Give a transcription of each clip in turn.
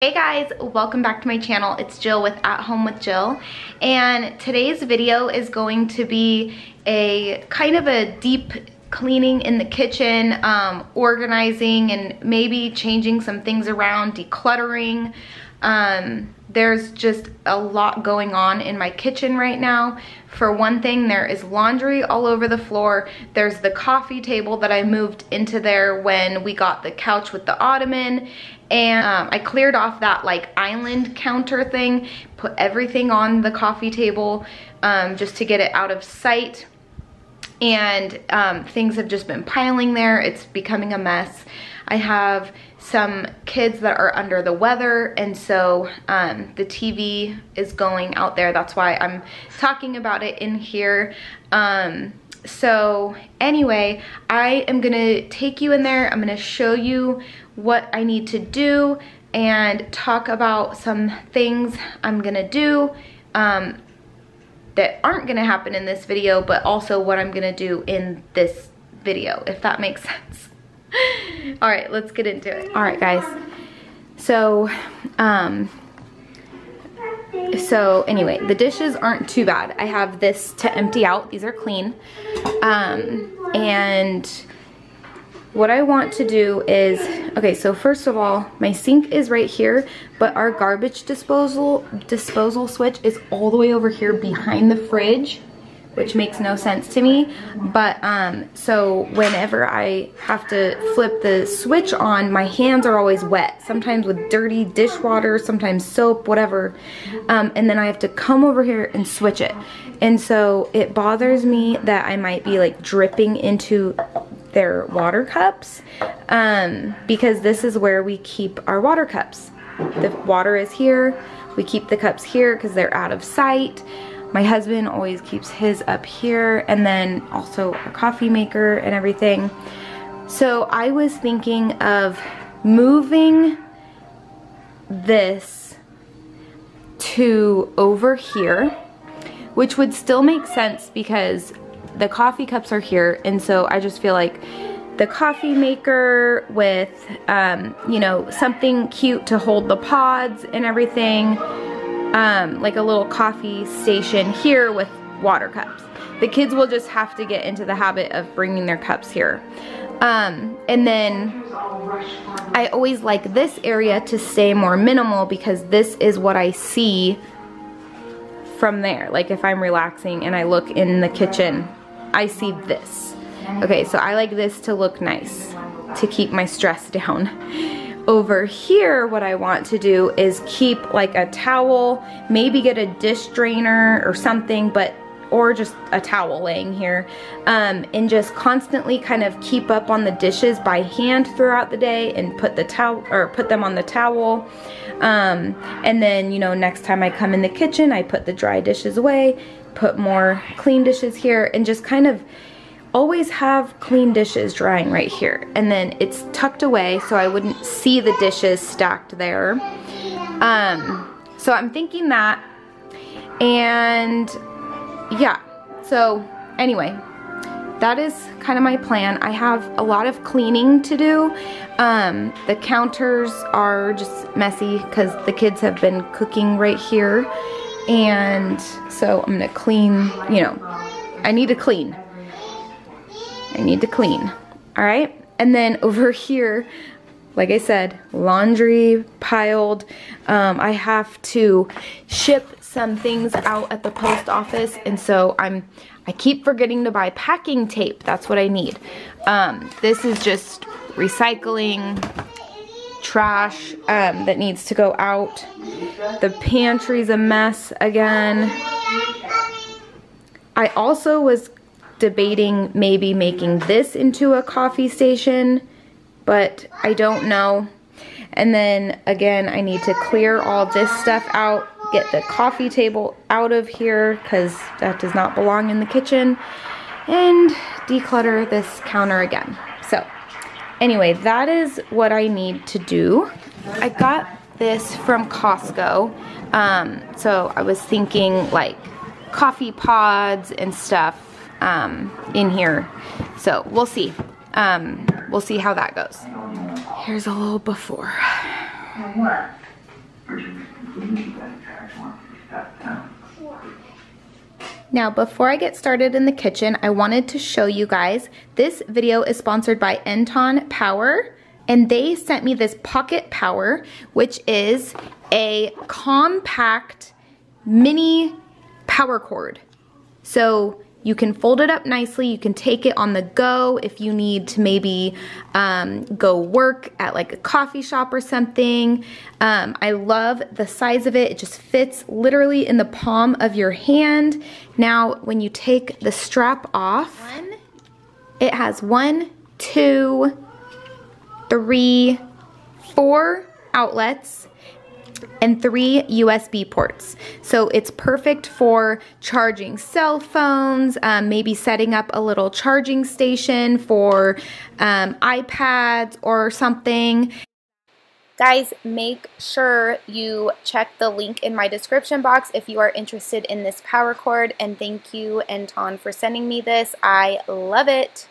Hey guys, welcome back to my channel. It's Jill with At Home with Jill, and today's video is going to be a kind of a deep cleaning in the kitchen, organizing and maybe changing some things around, decluttering. There's just a lot going on in my kitchen right now. For one thing, there is laundry all over the floor. There's the coffee table that I moved into there when we got the couch with the ottoman. And I cleared off that like island counter thing, put everything on the coffee table just to get it out of sight. And things have just been piling there. It's becoming a mess. I have some kids that are under the weather, and so the TV is going out there. That's why I'm talking about it in here. So anyway, I am gonna take you in there. I'm gonna show you what I need to do and talk about some things I'm gonna do that aren't gonna happen in this video, but also what I'm gonna do in this video, if that makes sense. All right, let's get into it. All right, guys. So anyway, the dishes aren't too bad. I have this to empty out. These are clean. And what I want to do is, okay, so first of all, my sink is right here, but our garbage disposal switch is all the way over here behind the fridge, which makes no sense to me. But so whenever I have to flip the switch on, my hands are always wet, sometimes with dirty dishwater, sometimes soap, whatever. And then I have to come over here and switch it. And so it bothers me that I might be like dripping into their water cups, because this is where we keep our water cups. The water is here. We keep the cups here because they're out of sight. My husband always keeps his up here, and then also a coffee maker and everything. So I was thinking of moving this to over here, which would still make sense because the coffee cups are here, and so I just feel like the coffee maker with, you know, something cute to hold the pods and everything, like a little coffee station here with water cups. The kids will just have to get into the habit of bringing their cups here. And then I always like this area to stay more minimal because this is what I see from there. Like if I'm relaxing and I look in the kitchen, I see this. Okay, so I like this to look nice, to keep my stress down. Over here, what I want to do is keep like a towel, maybe get a dish drainer or something, or just a towel laying here, and just constantly kind of keep up on the dishes by hand throughout the day and put them on the towel. And then, you know, next time I come in the kitchen, I put the dry dishes away, put more clean dishes here, and just kind of always have clean dishes drying right here. And then it's tucked away so I wouldn't see the dishes stacked there. So I'm thinking that, and yeah, so anyway, that is kind of my plan. I have a lot of cleaning to do. The counters are just messy because the kids have been cooking right here. And so I'm gonna clean, you know, I need to clean. All right. And then over here, like I said, laundry piled. I have to ship some things out at the post office, and so I keep forgetting to buy packing tape. That's what I need. This is just recycling trash that needs to go out. The pantry's a mess again. I also was debating maybe making this into a coffee station, but I don't know. And then again, I need to clear all this stuff out, get the coffee table out of here because that does not belong in the kitchen, and declutter this counter again. So anyway, that is what I need to do. I got this from Costco. So I was thinking like coffee pods and stuff in here. So we'll see. We'll see how that goes. Here's a little before. Now, before I get started in the kitchen, I wanted to show you guys, this video is sponsored by Enton Power, and they sent me this Pocket Power, which is a compact mini power cord. So you can fold it up nicely, you can take it on the go if you need to maybe go work at like a coffee shop or something. I love the size of it. It just fits literally in the palm of your hand. Now, when you take the strap off, it has 1, 2, 3, 4 outlets and 3 USB ports. So it's perfect for charging cell phones, maybe setting up a little charging station for iPads or something. Guys, make sure you check the link in my description box if you are interested in this power cord, and thank you, Enton, for sending me this. I love it.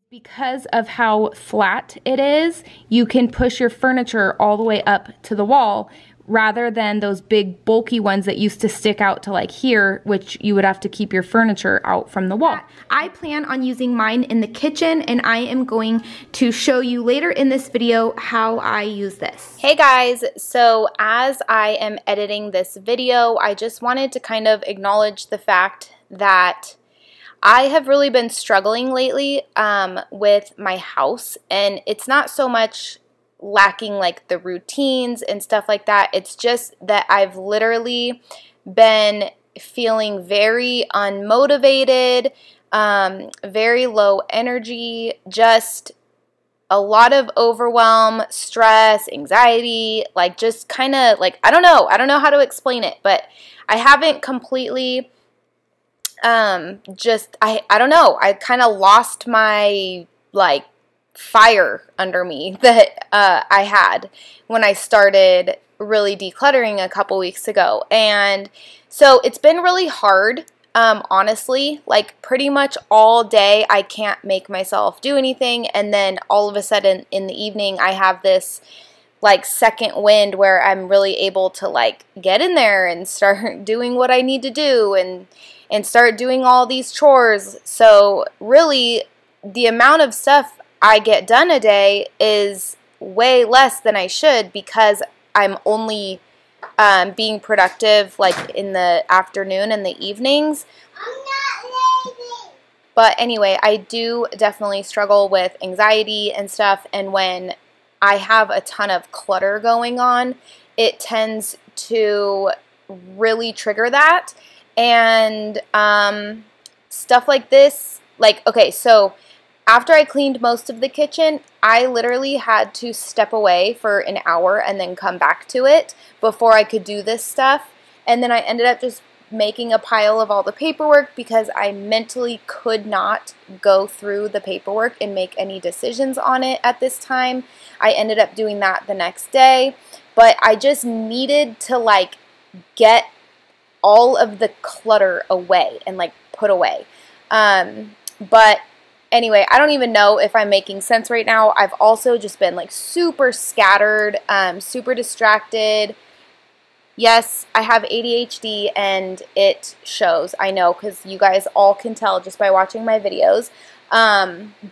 Because of how flat it is, you can push your furniture all the way up to the wall rather than those big bulky ones that used to stick out to like here, which you would have to keep your furniture out from the wall. I plan on using mine in the kitchen, and I am going to show you later in this video how I use this. Hey guys, so as I am editing this video, I just wanted to kind of acknowledge the fact that I have really been struggling lately with my house, and it's not so much lacking like the routines and stuff like that. It's just that I've literally been feeling very unmotivated, very low energy, just a lot of overwhelm, stress, anxiety, like just kind of like, I don't know how to explain it, but I haven't completely I don't know, I kind of lost my like fire under me that I had when I started really decluttering a couple weeks ago. And so it's been really hard, honestly, like pretty much all day I can't make myself do anything, and then all of a sudden in the evening I have this like second wind where I'm really able to like get in there and start doing what I need to do and start doing all these chores. So really the amount of stuff I get done a day is way less than I should, because I'm only being productive like in the afternoon and the evenings. I'm not lazy. But anyway, I do definitely struggle with anxiety and stuff, and when I have a ton of clutter going on, it tends to really trigger that. And stuff like this, like, okay, so after I cleaned most of the kitchen, I literally had to step away for an hour and then come back to it before I could do this stuff. And then I ended up just making a pile of all the paperwork because I mentally could not go through the paperwork and make any decisions on it at this time. I ended up doing that the next day, but I just needed to like get all of the clutter away and like put away. But anyway, I don't even know if I'm making sense right now. I've also just been like super scattered, super distracted. Yes, I have ADHD and it shows, I know, because you guys all can tell just by watching my videos.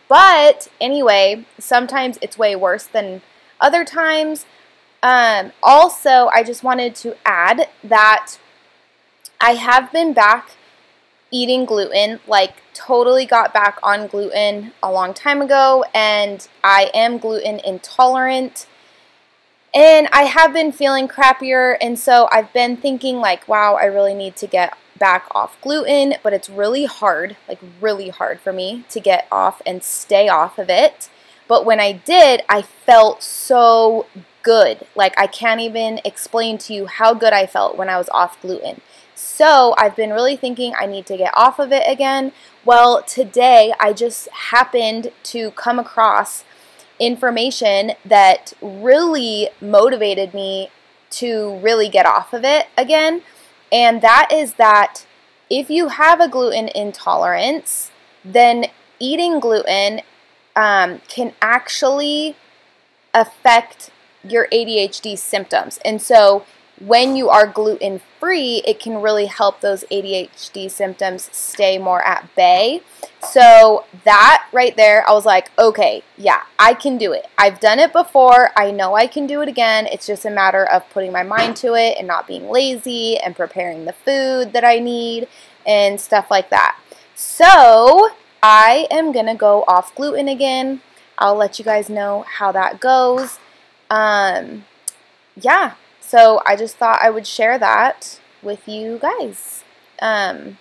But anyway, sometimes it's way worse than other times. Also, I just wanted to add that I have been back eating gluten, like totally got back on gluten a long time ago, and I am gluten intolerant. And I have been feeling crappier, and so I've been thinking like, wow, I really need to get back off gluten, but it's really hard, like really hard for me to get off and stay off of it. But when I did, I felt so good. Like I can't even explain to you how good I felt when I was off gluten. So I've been really thinking I need to get off of it again. Well, today I just happened to come across information that really motivated me to really get off of it again. And that is that if you have a gluten intolerance, then eating gluten can actually affect your ADHD symptoms. And so when you are gluten-free, it can really help those ADHD symptoms stay more at bay. So that right there, I was like, okay, yeah, I can do it. I've done it before. I know I can do it again. It's just a matter of putting my mind to it and not being lazy and preparing the food that I need and stuff like that. So I am going to go off gluten again. I'll let you guys know how that goes. Yeah. So I just thought I would share that with you guys. Yeah.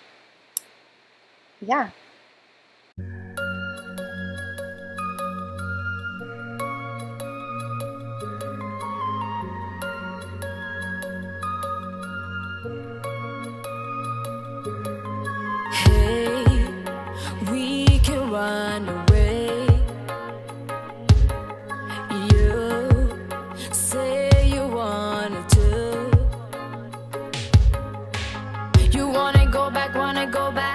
Hey, we can run away. You say you wanna do. You wanna go back, wanna go back.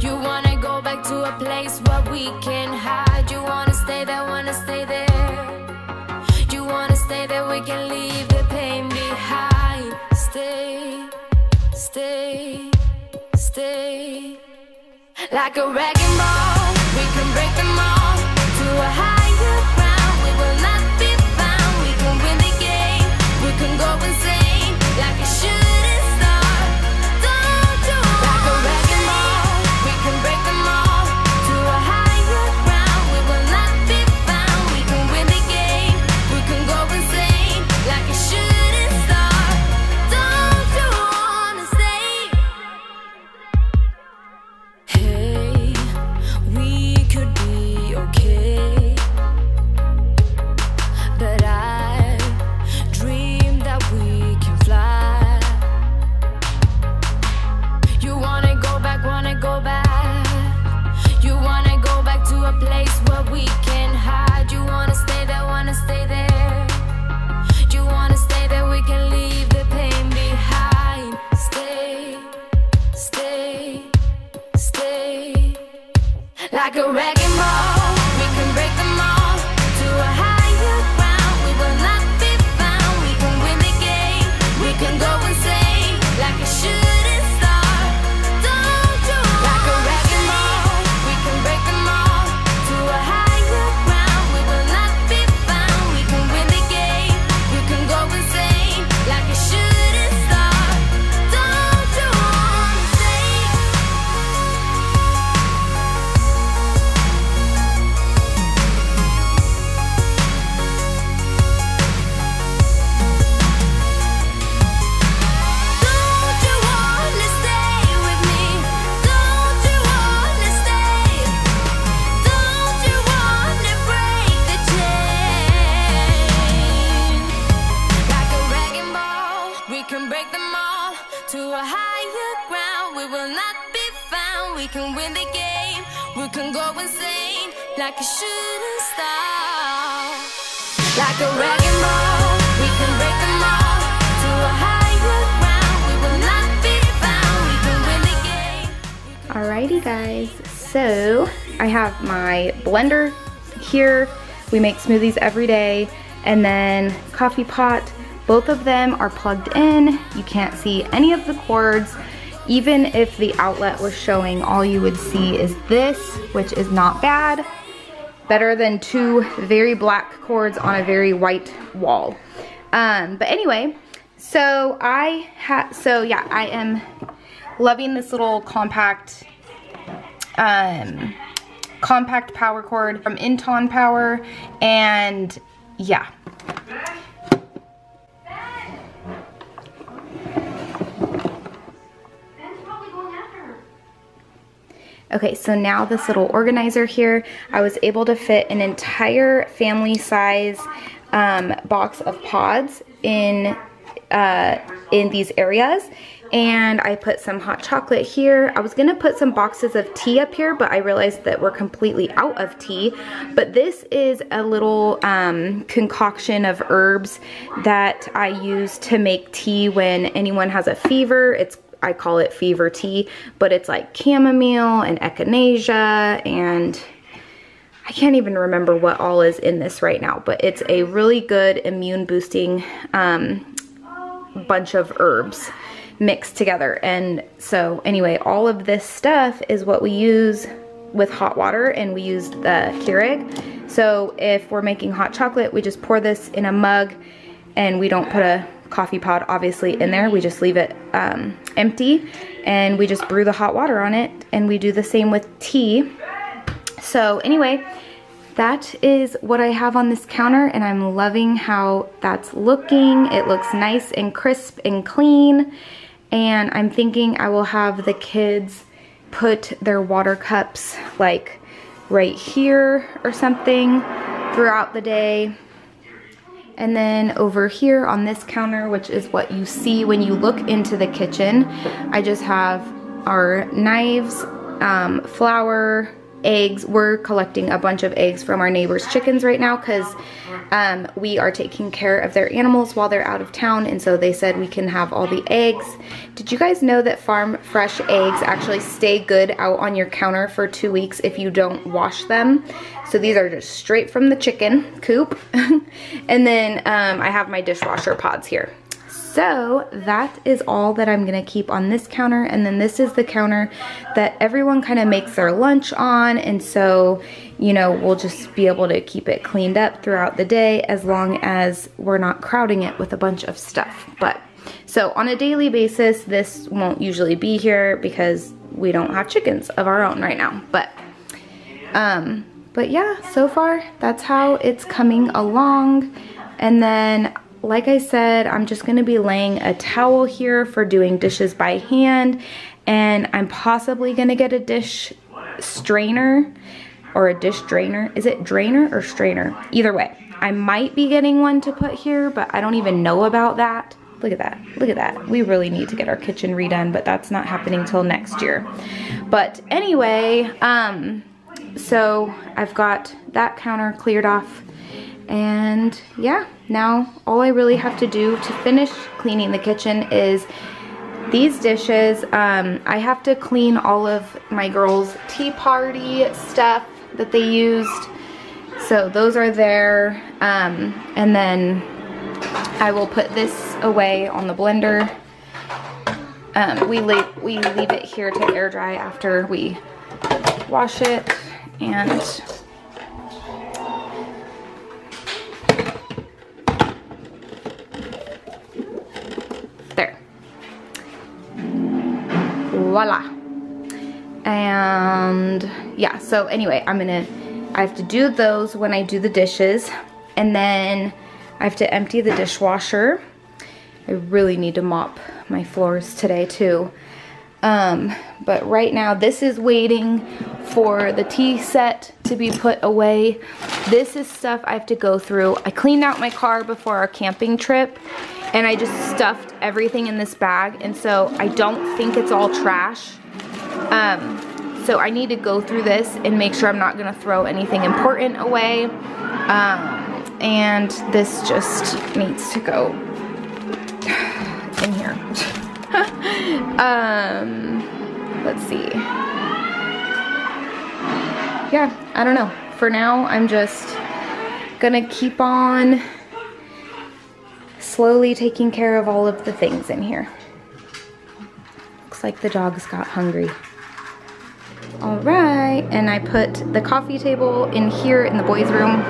You wanna go back to a place where we can hide. You wanna stay there, wanna stay there. You wanna stay there, we can leave the pain behind. Stay, stay, stay. Like a wrecking ball, we can break them all to a higher ground. We will not be found. We can win the game. We can go insane like a shooting star. Don't you like a wrecking ball? We can break them all to a higher ground. We will not be found. We can win the game. We can go insane like a shooting star. Don't you wanna stay? Hey, we could be okay, but I dream that we can fly. You wanna go back, wanna go back. You wanna go back to a place where we can hide. You wanna stay there, wanna stay there. You wanna stay there, we can leave the pain behind. Stay, stay, stay. Like a wrecking ball, we can break them all to a higher ground. We will not be found. We can win the game. We can go insane like a shooting star. Don't you like a wrecking ball? We can break them all to a higher ground. We will not be found. We can win the game. We can go insane like a shooting star. Don't you wanna stay? Don't you wanna stay with me? Don't you wanna stay? Don't you wanna break the chain? Like a wrecking ball, we can break them all to a higher ground. We will not be found. We can win the game. We can go insane like a shooting star. Like a wrecking ball, we can break them all to a higher ground. We will not be found. We can win the game. Alrighty guys, so I have my blender here. We make smoothies every day, and then coffee pot. Both of them are plugged in. You can't see any of the cords. Even if the outlet was showing, all you would see is this, which is not bad. Better than two very black cords on a very white wall. But anyway, so I am loving this little compact power cord from Inton Power, and yeah. Okay, so now this little organizer here, I was able to fit an entire family size box of pods in these areas. And I put some hot chocolate here. I was gonna put some boxes of tea up here, but I realized that we're completely out of tea. But this is a little concoction of herbs that I use to make tea when anyone has a fever. I call it fever tea, but it's like chamomile and echinacea and I can't even remember what all is in this right now, but it's a really good immune boosting bunch of herbs mixed together. And so anyway, all of this stuff is what we use with hot water, and we use the Keurig. So if we're making hot chocolate, we just pour this in a mug, and we don't put a coffee pod obviously in there. We just leave it empty, and we just brew the hot water on it, and we do the same with tea. So anyway, that is what I have on this counter, and I'm loving how that's looking. It looks nice and crisp and clean, and I'm thinking I will have the kids put their water cups like right here or something throughout the day. And then over here on this counter, which is what you see when you look into the kitchen, I just have our knives, flour, eggs. We're collecting a bunch of eggs from our neighbors' chickens right now because we are taking care of their animals while they're out of town, and so they said we can have all the eggs. Did you guys know that farm fresh eggs actually stay good out on your counter for 2 weeks if you don't wash them? So these are just straight from the chicken coop. And then I have my dishwasher pods here. So that is all that I'm gonna keep on this counter, and then this is the counter that everyone kind of makes their lunch on, and so, you know, we'll just be able to keep it cleaned up throughout the day as long as we're not crowding it with a bunch of stuff. But so on a daily basis, this won't usually be here because we don't have chickens of our own right now. But yeah, so far that's how it's coming along. And then, like I said, I'm just gonna be laying a towel here for doing dishes by hand, and I'm possibly gonna get a dish strainer or a dish drainer. Is it drainer or strainer? Either way, I might be getting one to put here, but I don't even know about that. Look at that, look at that. We really need to get our kitchen redone, but that's not happening till next year. But anyway, so I've got that counter cleared off. And yeah, now all I really have to do to finish cleaning the kitchen is these dishes. I have to clean all of my girls' tea party stuff that they used. So those are there. And then I will put this away on the blender. We leave it here to air dry after we wash it. And there. Voila. And yeah, so anyway, I have to do those when I do the dishes, and then I have to empty the dishwasher. I really need to mop my floors today too. But right now this is waiting for the tea set to be put away. This is stuff I have to go through. I cleaned out my car before our camping trip, and I just stuffed everything in this bag, and so I don't think it's all trash. So I need to go through this and make sure I'm not gonna throw anything important away. And this just needs to go in here. Let's see. Yeah, I don't know. For now, I'm just gonna keep on slowly taking care of all of the things in here. Looks like the dogs got hungry. All right, and I put the coffee table in here in the boys' room.